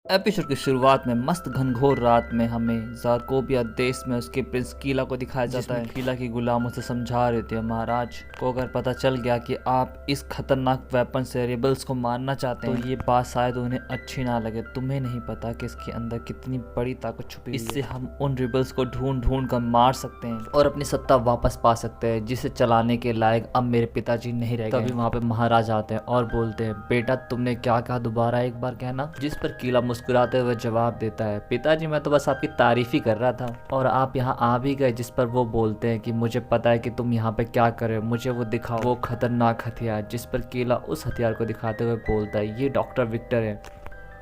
Episode की शुरुआत में मस्त घनघोर रात में हमें ज़ारकोबिया देश में उसके प्रिंस कीला को दिखाया जाता है। कीला की गुलामों से समझा रहे थे, महाराज को अगर पता चल गया कि आप इस खतरनाक वेपन से रिबल्स को मारना चाहते हैं तो ये बात शायद उन्हें अच्छी ना लगे। तुम्हें नहीं पता कि इसके अंदर कितनी बड़ी ताकत छुपी हुई है। इससे हम उन रिबल्स को ढूंढ ढूंढ कर मार सकते हैं और अपनी सत्ता वापस पा सकते हैं, जिसे चलाने के लायक अब मेरे पिताजी नहीं रह गए। तभी वहाँ पे महाराज आते हैं और बोलते हैं, बेटा तुमने क्या कहा, दोबारा एक बार कहना। जिस पर कीला मुस्कुराते हुए जवाब देता है, पिताजी मैं तो बस आपकी तारीफ ही कर रहा था और आप यहाँ आ भी गए। जिस पर वो बोलते हैं कि मुझे पता है कि तुम यहाँ पे क्या कर रहे हो, मुझे वो दिखाओ, वो खतरनाक हथियार। जिस पर कीला उस हथियार को दिखाते हुए बोलता है, ये डॉक्टर विक्टर है,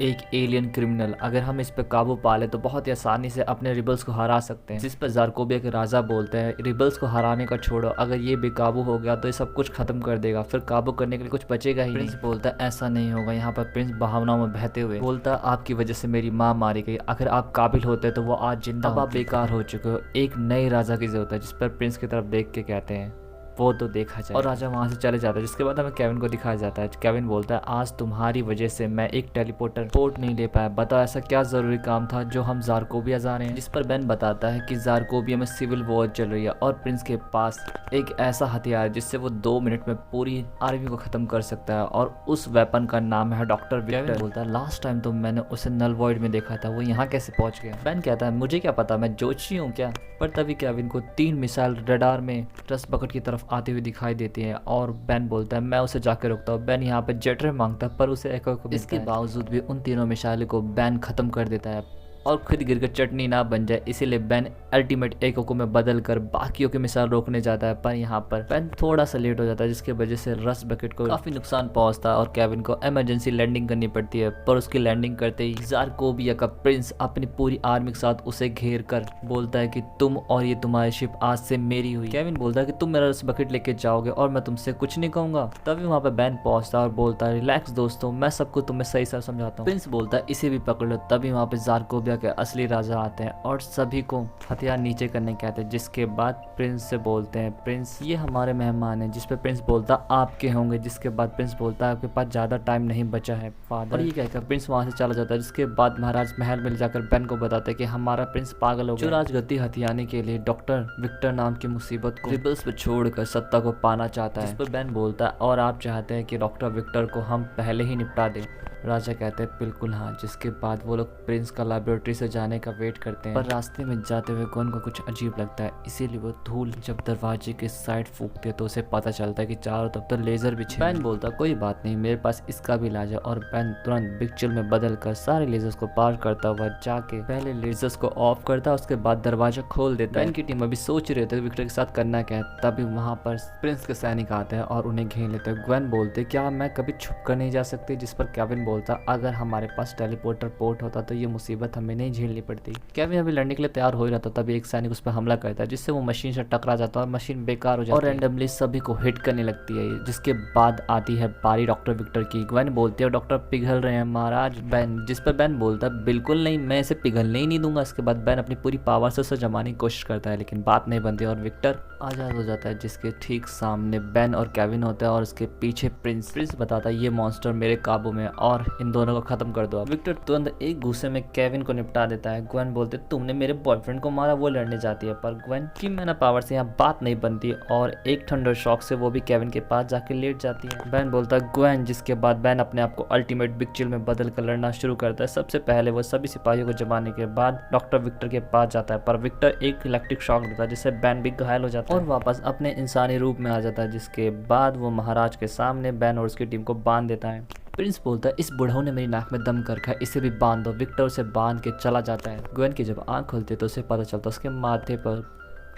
एक एलियन क्रिमिनल। अगर हम इस पर काबू पा ले तो बहुत ही आसानी से अपने रिबल्स को हरा सकते हैं। जिस पर ज़ारकोबिया के राजा बोलते हैं, रिबल्स को हराने का छोड़ो, अगर ये बेकाबू हो गया तो ये सब कुछ खत्म कर देगा, फिर काबू करने के लिए कुछ बचेगा ही नहीं। प्रिंस बोलता है, ऐसा नहीं होगा। यहाँ पर प्रिंस भावनाओं में बहते हुए बोलता है, आपकी वजह से मेरी माँ मारी गई, अगर आप काबिल होते तो वो आज जिंदा। अब आप बेकार हो चुके हो, एक नए राजा की जरूरत है। जिस पर प्रिंस की तरफ देख के कहते हैं, वो तो देखा जाए। और राजा वहाँ से चले जाता है। जिसके बाद हमें केविन को दिखाया जाता है। केविन बोलता है, आज तुम्हारी वजह से मैं एक टेलीपोर्टर पोर्ट नहीं ले पाया, बताओ ऐसा क्या जरूरी काम था जो हम ज़ारकोबिया जा रहे हैं। जिस पर बेन बताता है कि ज़ारकोबिया में सिविल वॉर चल रही है और प्रिंस के पास एक ऐसा हथियार जिससे वो 2 मिनट में पूरी आर्मी को खत्म कर सकता है और उस वेपन का नाम है डॉक्टर विक्टर। बोलता है, लास्ट टाइम तो मैंने उसे नल वॉइड में देखा था, वो यहाँ कैसे पहुंच गया। बेन कहता है, मुझे क्या पता, मैं जोशी हूँ क्या। पर तभी केविन को 3 मिसाइल रडार में ट्रस्ट बकेट की तरफ आते हुए दिखाई देती है और बेन बोलता है, मैं उसे जाकर रोकता हूँ। बेन यहाँ पे जेटर मांगता है पर उसे एको को इसके बावजूद भी उन तीनों मिसाइलों को बेन खत्म कर देता है और खुद गिरकर चटनी ना बन जाए, इसीलिए बेन अल्टीमेट एकोको में बदल कर बाकियों की मिसाइल रोकने जाता है। पर यहाँ पर बेन थोड़ा सा लेट हो जाता है, जिसकी वजह से रस बकेट को काफी नुकसान पहुंचता है और केविन को इमरजेंसी लैंडिंग करनी पड़ती है। पर उसकी लैंडिंग करते ही ज़ारकोबिया का प्रिंस अपनी पूरी आर्मी के साथ उसे घेर कर बोलता है कि तुम और ये तुम्हारी शिप आज से मेरी हुई। केविन बोलता है कि तुम मेरा रस बकेट लेके जाओगे और मैं तुमसे कुछ नहीं कहूंगा। तभी वहाँ पे बेन पहुंचता है और बोलता है, रिलैक्स दोस्तों, मैं सबको तुम्हें सही सही समझाता हूँ। प्रिंस बोलता है, इसे भी पकड़ लो। तभी वहाँ पे ज़ारकोबिया के असली राजा आते हैं और सभी को हथियार नीचे करने कहते हैं। जिसके बाद प्रिंस से बोलते हैं, प्रिंस ये हमारे मेहमान हैं। जिस पे प्रिंस बोलता आपके होंगे। जिसके बाद प्रिंस बोलता है, आपके पास ज्यादा टाइम नहीं बचा है फादर। और ये कहकर प्रिंस वहां से चला जाता है। जिसके बाद महाराज महल में जाकर बेन को बताते हैं कि हमारा प्रिंस पागल हो गया, जो राजगद्दी हथियाने के लिए डॉक्टर विक्टर नाम की मुसीबत को रिबल्स पे छोड़कर सत्ता को पाना चाहता है। जिस पर बेन बोलता है, और आप चाहते हैं कि डॉक्टर विक्टर को हम पहले ही निपटा दें। राजा कहते हैं, बिल्कुल हाँ। जिसके बाद वो लोग प्रिंस का लेबोरेटरी से जाने का वेट करते हैं, पर रास्ते में जाते हुए गन को कुछ अजीब लगता है, इसीलिए वो धूल जब दरवाजे के साइड फूकते तो उसे पता चलता है कि चारों तरफ तो लेजर बिछे। बेन बोलता, कोई बात नहीं, मेरे पास इसका भी इलाज है। और बेन तुरंत बिग चिल में बदल कर सारे लेजर्स को पार करता हुआ जाके पहले लेजर्स को ऑफ करता है, उसके बाद दरवाजा खोल देता है। बेन की टीम अभी सोच रहे थे विक्टर के साथ करना क्या है, तभी वहाँ पर प्रिंस के सैनिक आते हैं और उन्हें घेर लेते हैं। ग्वेन बोलते, क्या मैं कभी छुप कर नहीं जा सकती। जिस पर केविन बोलता, अगर हमारे पास टेलीपोर्टर पोर्ट होता तो ये मुसीबत हमें नहीं झेलनी पड़ती। केविन अभी लड़ने के लिए तैयार हो ही रहा था, तभी एक सैनिक उस पर हमला करता है, जिससे वो मशीन से टकरा जाता है और मशीन बेकार हो जाती है और रैंडमली सभी को हिट करने लगती है। जिसके बाद आती है बारी डॉक्टर विक्टर की। ग्वेन बोलती है, डॉक्टर पिघल रहे हैं महाराज। बेन, जिस पर बेन बोलता है, बिल्कुल नहीं, मैं इसे पिघलने ही नहीं दूंगा। इसके बाद बेन अपनी पूरी पावर से उसे जमाने की कोशिश करता है, लेकिन बात नहीं बनती और विक्टर आजाद हो जाता है। जिसके ठीक सामने बेन और केविन होता है और उसके पीछे प्रिंस। प्रिंस बताता है, ये मॉन्स्टर मेरे काबू में और इन दोनों को खत्म कर दो। विक्टर तुरंत एक गुस्से में केविन को निपटा देता है। ग्वेन बोलते, तुमने मेरे बॉयफ्रेंड को मारा। वो लड़ने जाती है, पर ग्वेन की मैना पावर से यहाँ बात नहीं बनती और एक थंडर शॉक से वो भी केविन के पास जाके लेट जाती है। बेन बोलता है, ग्वेन। जिसके बाद बेन अपने आप को अल्टीमेट बिग चिल में बदल कर लड़ना शुरू करता है। सबसे पहले वो सभी सिपाहियों को जमाने के बाद डॉक्टर विक्टर के पास जाता है, पर विक्टर एक इलेक्ट्रिक शॉक देता है, जिससे बेन भी घायल हो जाता है और वापस अपने इंसानी रूप में आ जाता है। जिसके बाद वो महाराज के सामने बेन और उसकी टीम को बांध देता है। प्रिंस बोलता है, इस बुढ़ऊ ने मेरी नाक में दम कर रखा है, इसे भी बांध दो। विक्टर उसे बांध के चला जाता है। ग्वेन की जब आंख खुलती है तो उसे पता चलता है उसके माथे पर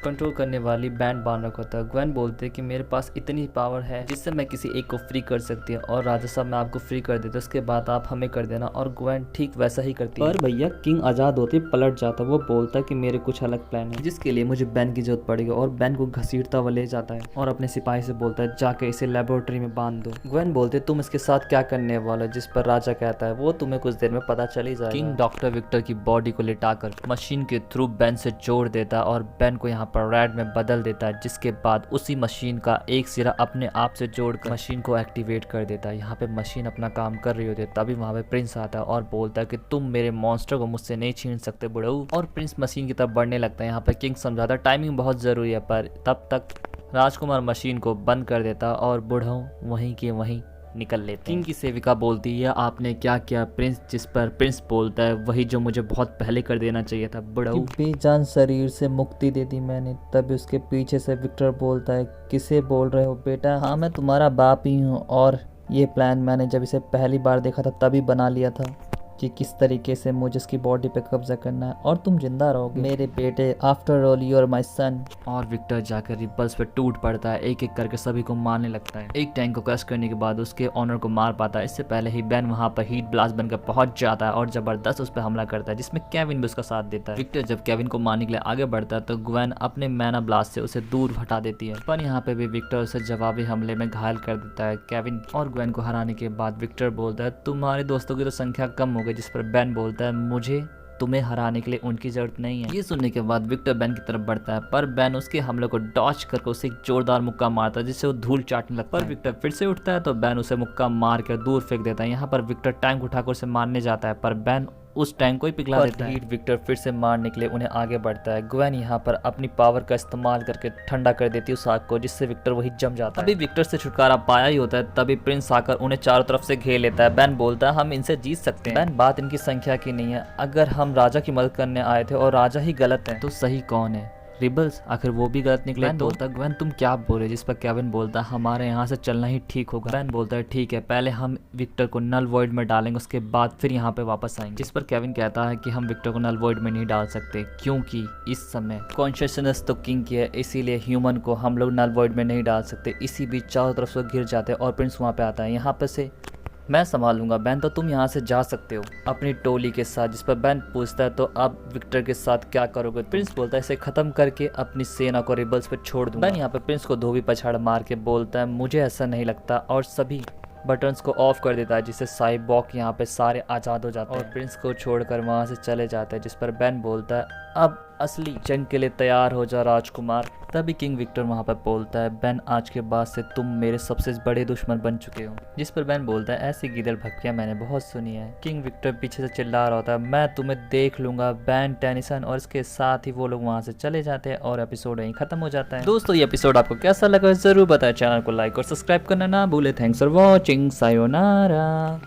कंट्रोल करने वाली बैंड बांध रखा होता है। ग्वेन बोलते हैं कि मेरे पास इतनी पावर है जिससे मैं किसी एक को फ्री कर सकती हूँ और राजा साहब मैं आपको फ्री कर देता, उसके बाद आप हमें कर देना। और ग्वेन ठीक वैसा ही करती है। पर भैया किंग आजाद होते पलट जाता, वो बोलता है कि मेरे कुछ अलग प्लान है जिसके लिए मुझे बैन की जरूरत पड़ेगी और बैन को घसीटता हुआ ले जाता है और अपने सिपाही से बोलता है, जाके इसे लेबोरेटरी में बांध दो। ग्वेन बोलते, तुम इसके साथ क्या करने वाले। जिस पर राजा कहता है, वो तुम्हें कुछ देर में पता चल ही जाएगा। किंग डॉक्टर विक्टर की बॉडी को लिटाकर मशीन के थ्रू बैन से जोड़ देता और बैन को यहाँ पर रेड में बदल देता है, जिसके बाद उसी मशीन का एक सिरा अपने आप से जोड़कर मशीन को एक्टिवेट कर देता है। यहाँ पे मशीन अपना काम कर रही होती है, तभी वहाँ पे प्रिंस आता है और बोलता है कि तुम मेरे मॉन्स्टर को मुझसे नहीं छीन सकते बुढ़ऊ। और प्रिंस मशीन की तरफ बढ़ने लगता है। यहाँ पे किंग समझाता है टाइमिंग बहुत जरूरी है, पर तब तक राजकुमार मशीन को बंद कर देता और बुढ़ऊ वहीं के वहीं निकल लेते। किंग की सेविका बोलती है आपने क्या किया प्रिंस, जिस पर प्रिंस बोलता है वही जो मुझे बहुत पहले कर देना चाहिए था बुढ़ऊ। बेजान शरीर से मुक्ति दे दी मैंने। तभी उसके पीछे से विक्टर बोलता है किसे बोल रहे हो बेटा? हाँ मैं तुम्हारा बाप ही हूँ, और ये प्लान मैंने जब इसे पहली बार देखा था तभी बना लिया था कि किस तरीके से मुझे इसकी बॉडी पे कब्जा करना है और तुम जिंदा रहोगे मेरे बेटे। After all you are my son. और विक्टर जाकर रिपल्स पे टूट पड़ता है, एक एक करके सभी को मारने लगता है। एक टैंक को क्रश करने के बाद उसके ऑनर को मार पाता है। इससे पहले ही बेन वहां पर हीट ब्लास्ट बनकर पहुंच जाता है और जबरदस्त उस पर हमला करता है, जिसमें केविन भी उसका साथ देता है। विक्टर जब केविन को मारने के लिए आगे बढ़ता है तो ग्वेन अपने मैना ब्लास्ट से उसे दूर हटा देती है, पर यहाँ पे भी विक्टर उसे जवाबी हमले में घायल कर देता है। केविन और ग्वेन को हराने के बाद विक्टर बोलता है तुम्हारे दोस्तों की तो संख्या कम हो गई, जिस पर बेन बोलता है मुझे तुम्हें हराने के लिए उनकी जरूरत नहीं है। ये सुनने के बाद विक्टर बेन की तरफ बढ़ता है, पर बेन उसके हमले को डॉच करके उसे एक जोरदार मुक्का मारता है, जिससे वो धूल चाटने लगता है। पर विक्टर फिर से उठता है तो बेन उसे मुक्का मार कर दूर फेंक देता है। यहाँ पर विक्टर टैंक उठाकर उसे मारने जाता है, पर बेन उस टैंक को ही पिघला देता है। विक्टर फिर से मारने के लिए उन्हें आगे बढ़ता है। ग्वेन यहाँ पर अपनी पावर का इस्तेमाल करके ठंडा कर देती है उस आग को, जिससे विक्टर वही जम जाता है। अभी विक्टर से छुटकारा पाया ही होता है, तभी प्रिंस आकर उन्हें चारों तरफ से घेर लेता है। बेन बोलता है हम इनसे जीत सकते हैं। बेन बात इनकी संख्या की नहीं है, अगर हम राजा की मदद करने आए थे और राजा ही गलत है तो सही कौन है? रिबल्स, आखिर वो भी गलत निकले। बेन बोलता है ग्वेन तुम क्या बोल रहे? जिस पर केविन बोलता है हमारे यहाँ से चलना ही ठीक होगा। बेन बोलता है ठीक है, पहले हम विक्टर को नल वॉइड में डालेंगे, उसके बाद फिर यहाँ पे वापस आएंगे। जिस पर केविन कहता है कि हम विक्टर को नल वॉइड में नहीं डाल सकते, क्योंकि इस समय कॉन्शियसनेस तो किंग की है, इसीलिए ह्यूमन को हम लोग नल वॉइड में नहीं डाल सकते। इसी बीच चारों तरफ से गिर जाते हैं और प्रिंस वहाँ पे आता है। यहाँ पे से मैं संभालूंगा बेन, तो तुम यहाँ से जा सकते हो अपनी टोली के साथ। जिस पर बेन पूछता है तो अब विक्टर के साथ क्या करोगे? प्रिंस बोलता है इसे खत्म करके अपनी सेना को रिबल्स पे छोड़ दूंगा। बेन यहाँ पे प्रिंस को धोबी पछाड़ मार के बोलता है मुझे ऐसा नहीं लगता, और सभी बटन्स को ऑफ कर देता है, जिससे साइबॉर्ग यहाँ पे सारे आज़ाद हो जाते हैं और प्रिंस को छोड़कर वहाँ से चले जाते हैं। जिस पर बेन बोलता है अब असली जंग के लिए तैयार हो जा राजकुमार। तभी किंग विक्टर वहाँ पर बोलता है बेन आज के बाद से तुम मेरे सबसे बड़े दुश्मन बन चुके हो। जिस पर बेन बोलता है ऐसी गीदड़ भक्तियाँ मैंने बहुत सुनी है। किंग विक्टर पीछे से चिल्ला रहा होता है मैं तुम्हें देख लूंगा बेन टेनिसन, और इसके साथ ही वो लोग वहाँ से चले जाते हैं और एपिसोड यहीं खत्म हो जाता है। दोस्तों ये एपिसोड आपको कैसा लगा जरूर बताएं, चैनल को लाइक और सब्सक्राइब करना ना भूले। Thanks for watching, sayonara.